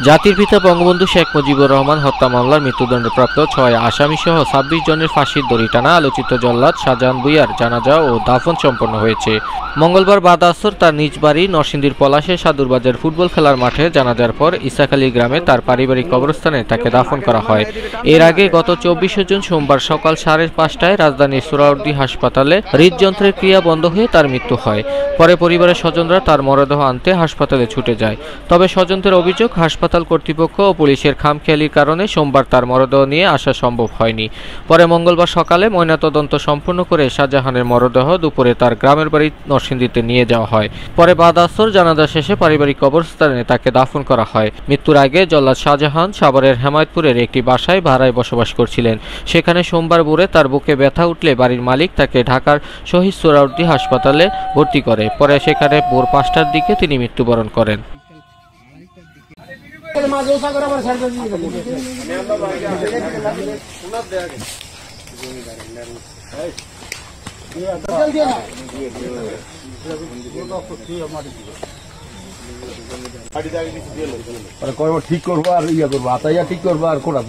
জাতির পিতা বঙ্গবন্ধু শেখ মুজিবুর রহমান হত্যা মামলার মৃত্যুদণ্ডপ্রাপ্ত ৬ আসামিসহ ২৬ জনের ফাঁসির দড়ি টানা আলোচিত জল্লাদ শাহজাহান ভূঁইয়ার জানাজা ও দাফন সম্পন্ন হয়েছে। মঙ্গলবার বাদ আসর তার নিজ বাড়ি নরসিংদীর পলাশে সাদুরবাজার ফুটবল খেলার মাঠে জানাজার পর ইসাখালী গ্রামে তার পারিবারিক কবরস্থানে তাকে দাফন করা হয়। এর আগে গত ২৪ জুন সোমবার সকাল ৫:৩০টায় রাজধানীর সোহরাওয়ার্দী হাসপাতালে হৃদযন্ত্রের ক্রিয়া বন্ধ হয়ে তার মৃত্যু হয়। পরে পরিবারের স্বজনরা তার মরদেহ আনতে হাসপাতালে ছুটে যায়। তবে স্বজনদের অভিযোগ, হাসপাতাল কর্তৃপক্ষ ও পুলিশের খামখেয়ালির কারণে সোমবার তার মরদেহ নিয়ে আসা সম্ভব হয়নি। পরে মঙ্গলবার সকালে ময়নাতদন্ত সম্পন্ন করে শাহজাহানের মরদেহ দুপুরে তার গ্রামের বাড়ি নরসিংদীতে নিয়ে যাওয়া হয়। পরে বাদ আসর জানাজা শেষে পারিবারিক কবরস্থানে তাকে দাফন করা হয়। মৃত্যুর আগে জল্লাদ শাহজাহান সাভারের হেমায়েতপুরের একটি বাসায় ভাড়ায় বসবাস করছিলেন। সেখানে সোমবার ভোরে তার বুকে ব্যথা উঠলে বাড়ির মালিক তাকে ঢাকার শহীদ সোহরাওয়ার্দী হাসপাতালে ভর্তি করে। পরে সেখানে ভোর ৫টার দিকে তিনি মৃত্যুবরণ করেন। ঠিক করবো আর ইয়া করবো আতাইয়া ঠিক করবো আর কোটা